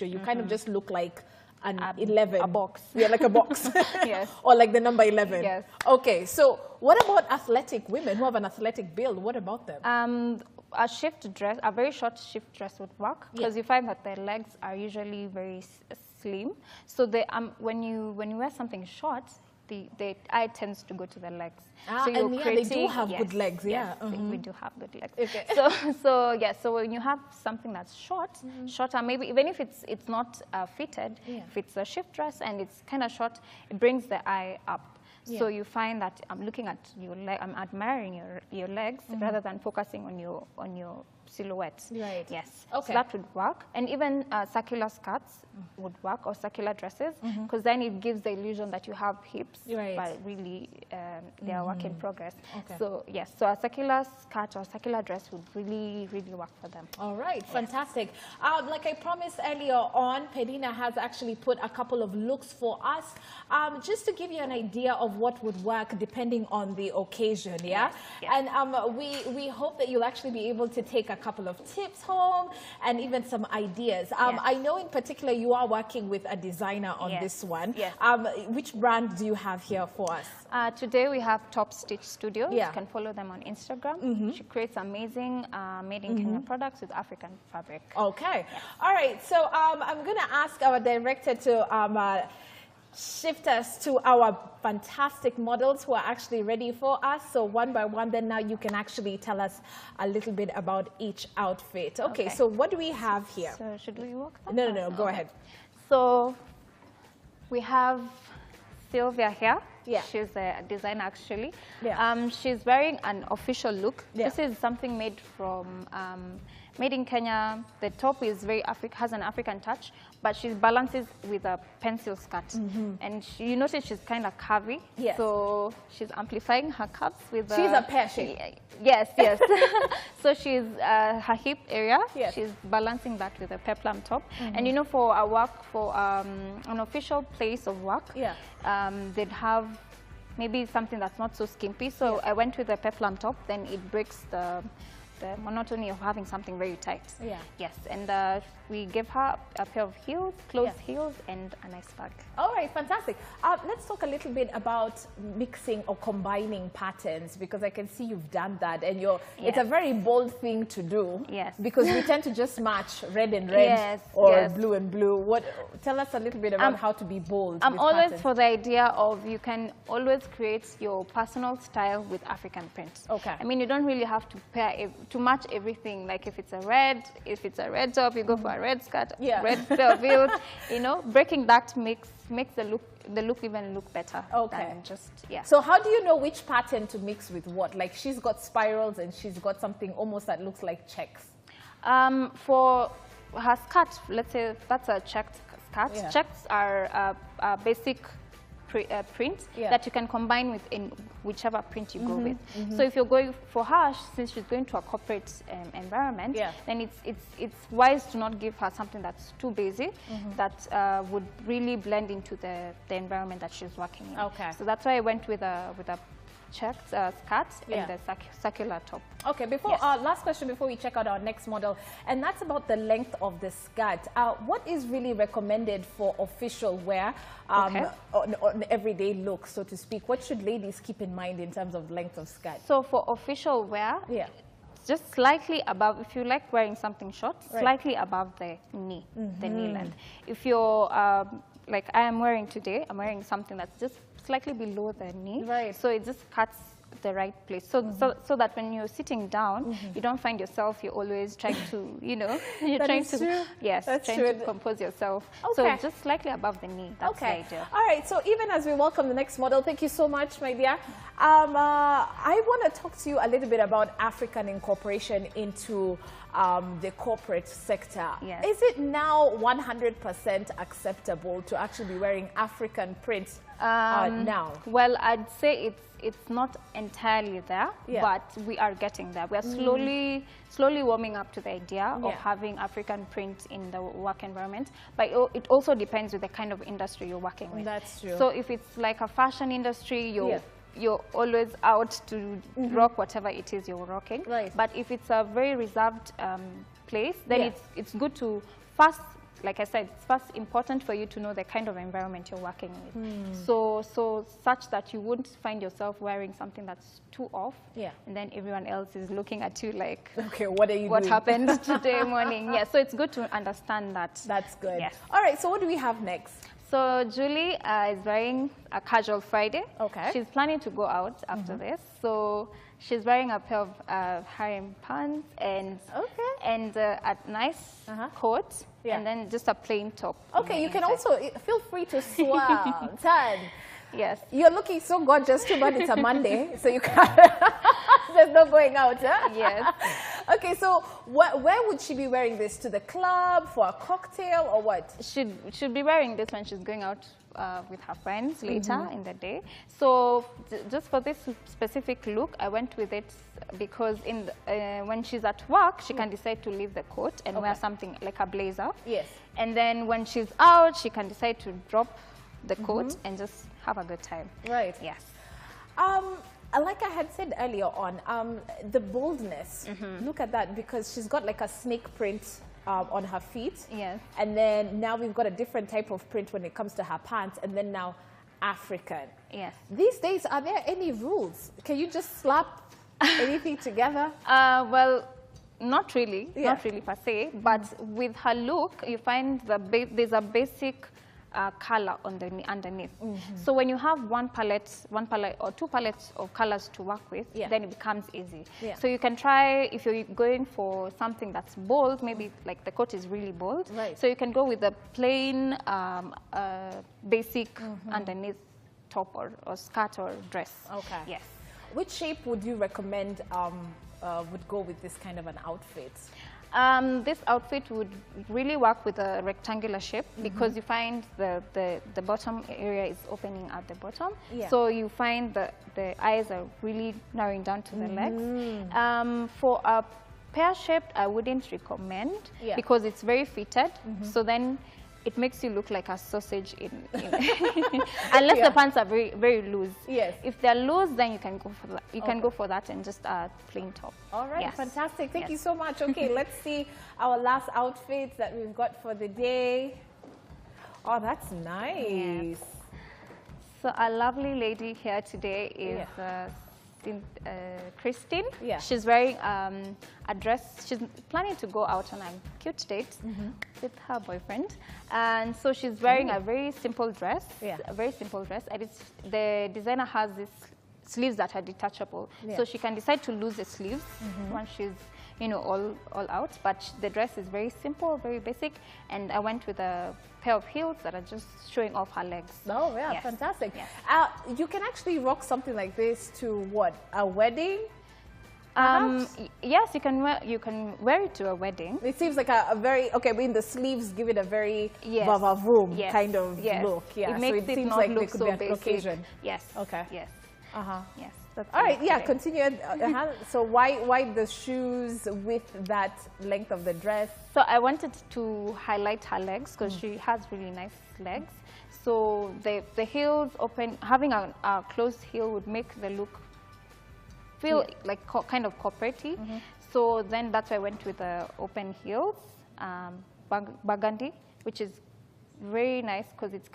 picture, you kind of just look like an 11. A box. Yeah, like a box. Yes. Or like the number 11. Yes. Okay, so what about athletic women who have an athletic build? What about them? A shift dress, a very short shift dress would work, because you find that their legs are usually very slim. So they, when you wear something short, the eye tends to go to the legs. So and they do have good legs, yeah. Yes, we do have good legs. Okay. So when you have something that's shorter, maybe even if it's not fitted, if it's a shift dress and it's kind of short, it brings the eye up. So you find that I'm looking at your leg, I'm admiring your legs rather than focusing on your silhouette. Right. Yes. Okay. So that would work, and even circular skirts would work, or circular dresses, because then it gives the illusion that you have hips, but really they are work in progress. Okay. So yes, so a circular skirt or circular dress would really work for them. All right, fantastic. Like I promised earlier on, Penina has actually put a couple of looks for us, just to give you an idea of what would work depending on the occasion. Yeah. And we hope that you'll actually be able to take a couple of tips home and even some ideas. I know in particular you are working with a designer on this one. Yes. Which brand do you have here for us? Today we have Top Stitch Studio. You can follow them on Instagram. She creates amazing made in Kenya products with African fabric. Okay. Yes. All right. So I'm going to ask our director to shift us to our fantastic models who are actually ready for us. So one by one, then now you can actually tell us a little bit about each outfit. Okay, so what do we have here? So should we walk that? No, go ahead. So we have Sylvia here. Yeah. She's a designer actually. Yeah. She's wearing an official look. Yeah. This is something made from made in Kenya. The top is very has an African touch, but she balances with a pencil skirt. And you notice she's kind of curvy. Yes. So she's amplifying her curves with she's a pear shape. Yes. So she's her hip area. Yes. She's balancing that with a peplum top. And you know, for a work, for an official place of work, they'd have maybe something that's not so skimpy. So I went with a peplum top. Then it breaks the monotony of having something very tight. Yes, and we give her a pair of heels, closed heels, and a nice bag. All right, fantastic. Let's talk a little bit about mixing or combining patterns, because I can see you've done that, and it's a very bold thing to do. Yes. Because we tend to just match red and red or blue and blue. Tell us a little bit about how to be bold. I'm always patterns. For the idea of you can always create your personal style with African print. Okay. I mean, you don't really have to pair to match everything. Like if it's a red top, you go for a red skirt, red pair of heels. You know, breaking that makes the look even look better. Okay. Than just So how do you know which pattern to mix with what? Like she's got spirals and she's got something almost that looks like checks. For her skirt, let's say that's a checked skirt. Checks are a basic print that you can combine with in whichever print you go with. So if you're going for her, since she's going to a corporate environment, then it's wise to not give her something that's too basic, that would really blend into the environment that she's working in. Okay. So that's why I went with a checked skirt and the circular top. Okay, last question before we check out our next model, and that's about the length of the skirt. What is really recommended for official wear, on everyday look, so to speak? What should ladies keep in mind in terms of length of skirt? So for official wear, just slightly above, if you like wearing something short, slightly above the knee, the knee length. If you're like I am wearing today, I'm wearing something that's just slightly below the knee, so it just cuts the right place, so that when you're sitting down, you don't find yourself, you're always trying to, you know, you're trying to compose yourself. So just slightly above the knee, that's the idea. All right, so even as we welcome the next model, thank you so much, my dear. I want to talk to you a little bit about African incorporation into the corporate sector. Yes. Is it now 100% acceptable to actually be wearing African prints now? Well, I'd say it's not entirely there, but we are getting there. We are slowly warming up to the idea of having African print in the work environment. But it also depends with the kind of industry you're working with. That's true. So if it's like a fashion industry, you're always out to rock whatever it is you're rocking. But if it's a very reserved place, then it's good to first like I said, it's first important for you to know the kind of environment you're working with. So such that you wouldn't find yourself wearing something that's too off. Yeah. And then everyone else is looking at you like, okay, what are you doing? Happened today morning? Yeah. So it's good to understand that. That's good. Yes. All right. So what do we have next? So Julie is wearing a casual Friday. Okay. She's planning to go out after this. So she's wearing a pair of harem pants and a nice coat, and then just a plain top. Okay, you can also feel free to swirl, turn. Yes. You're looking so gorgeous too, but it's a Monday, so you can't. There's no going out, huh? Yes. Okay, so where would she be wearing this? To the club, for a cocktail, or what? She'd be wearing this when she's going out with her friends later in the day. So just for this specific look, I went with it because when she's at work, she can decide to leave the coat and wear something like a blazer. Yes. And then when she's out, she can decide to drop the coat and just have a good time. Right. Yes. Like I had said earlier on, the boldness, look at that, because she's got like a snake print on her feet. Yes. And then now we've got a different type of print when it comes to her pants, and then now African. Yes. These days, are there any rules? Can you just slap anything together? Well, not really, not really per se, but with her look, you find there's a basic color underneath. So when you have one palette or two palettes of colors to work with, then it becomes easy. So you can try, if you're going for something that's bold, maybe like the coat is really bold, so you can go with a plain basic underneath top or skirt or dress. Okay. Yes. Which shape would you recommend would go with this kind of an outfit? This outfit would really work with a rectangular shape because you find the bottom area is opening at the bottom. So you find the eyes are really narrowing down to the legs. For a pear shaped, I wouldn't recommend because it's very fitted. So then it makes you look like a sausage unless the pants are very, very loose. Yes. If they're loose, then you can go for that. You can go for that and just a plain top. All right, fantastic. Thank you so much. Okay, let's see our last outfit that we've got for the day. Oh, that's nice. Yes. So our lovely lady here today is Christine. Yeah. She's wearing a dress. She's planning to go out on a cute date with her boyfriend, and so she's wearing a very simple dress. A very simple dress, and the designer has these sleeves that are detachable, so she can decide to lose the sleeves once she's all out. But the dress is very simple, very basic, and I went with a pair of heels that are just showing off her legs. Oh, yeah, fantastic. Yes. You can actually rock something like this to what? A wedding? Yes, you can wear it to a wedding. It seems like a very, I mean, the sleeves give it a very vava-vroom kind of look. Yeah, it makes it seems not like look so basic. Occasion. Yes. Okay. Yes. Yes. All right, continue. So why the shoes with that length of the dress? So I wanted to highlight her legs because she has really nice legs. So the heels open, having a closed heel would make the look feel like kind of corporate-y. So then that's why I went with the open heels, burgundy, which is very nice because it's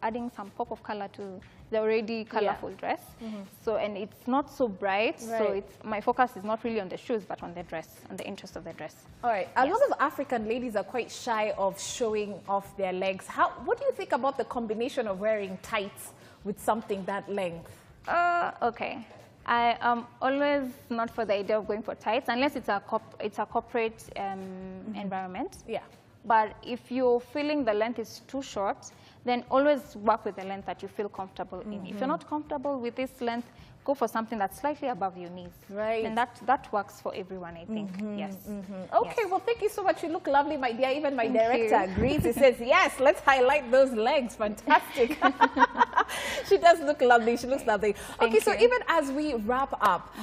adding some pop of color to the already colorful dress. So, and it's not so bright, so my focus is not really on the shoes but on the dress, on the interest of the dress. All right. A lot of African ladies are quite shy of showing off their legs. What do you think about the combination of wearing tights with something that length? Okay. I am always not for the idea of going for tights unless it's a corporate environment. Yeah. But if you're feeling the length is too short, then always work with the length that you feel comfortable in. If you're not comfortable with this length, go for something that's slightly above your knees. Right. And that works for everyone, I think. Yes. Okay, well, thank you so much. You look lovely, my dear. Even my director agrees. He says, yes, let's highlight those legs. Fantastic. She does look lovely. She looks lovely. Okay, so even as we wrap up,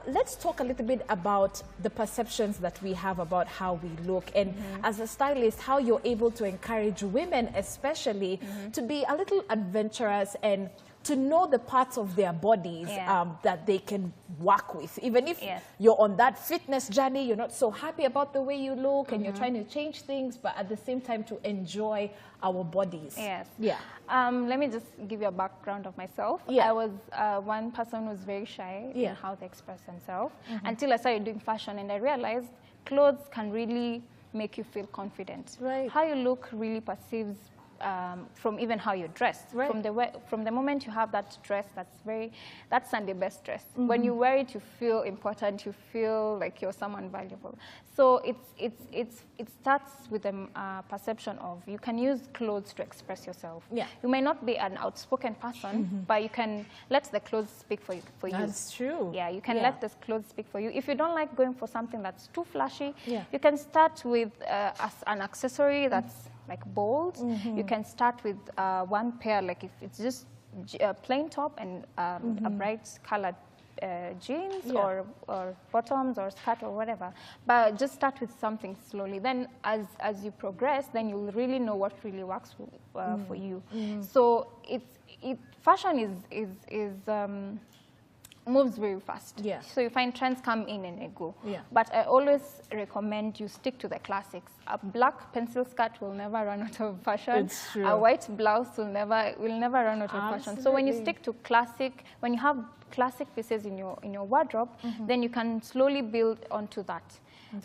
let's talk a little bit about the perceptions that we have about how we look. And as a stylist, how you're able to encourage women, especially, to be a little adventurous and to know the parts of their bodies that they can work with. Even if you're on that fitness journey, you're not so happy about the way you look and you're trying to change things, but at the same time to enjoy our bodies. Yes. Yeah. Let me just give you a background of myself. I was one person who was very shy in how they express themselves until I started doing fashion, and I realized clothes can really make you feel confident. Right. How you look really perceives from even how you dress. Right. From the moment you have that dress, that's Sunday best dress. When you wear it, you feel important. You feel like you're someone valuable. So it starts with a perception of you can use clothes to express yourself. Yeah. You may not be an outspoken person, but you can let the clothes speak for you. That's true. Yeah, you can let the clothes speak for you. If you don't like going for something that's too flashy, you can start with an accessory that's like bold. You can start with one pair, like if it's just a plain top and a bright colored jeans or bottoms or skirt or whatever. But just start with something slowly. Then as you progress, then you'll really know what really works for you. So fashion moves very fast. Yeah. So you find trends come in and they go. Yeah. But I always recommend you stick to the classics. A black pencil skirt will never run out of fashion. It's true. A white blouse will never run out of fashion. So when you stick to classic, when you have classic pieces in your wardrobe, then you can slowly build onto that.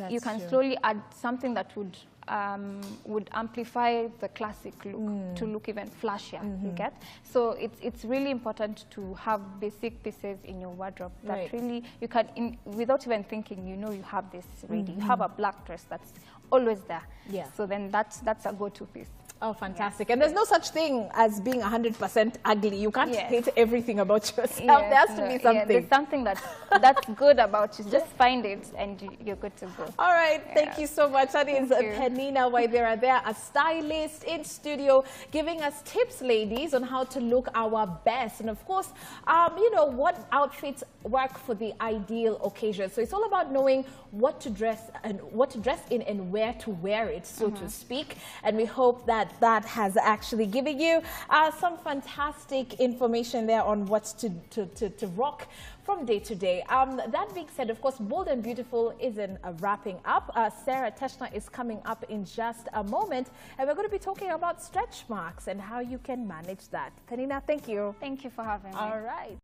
You can slowly add something that would amplify the classic look to look even flashier. You get? So it's really important to have basic pieces in your wardrobe that really you can, without even thinking, you know you have this ready. You have a black dress that's always there. Yeah. So then that's a go-to piece. Oh, fantastic. And there's no such thing as being 100% ugly. You can't hate everything about yourself. There has to be something. There's something that's good about you. Just find it and you're good to go. All right. Thank you so much. That is Penina Waithera there, a stylist in studio, giving us tips, ladies, on how to look our best. And of course, you know, what outfits work for the ideal occasion. So it's all about knowing what to dress in and where to wear it, so to speak. And we hope that has actually given you some fantastic information there on what to rock from day to day. That being said, of course, Bold and Beautiful isn't wrapping up. Sarah Teshna is coming up in just a moment, and we're going to be talking about stretch marks and how you can manage that. Penina, thank you. Thank you for having me. All right.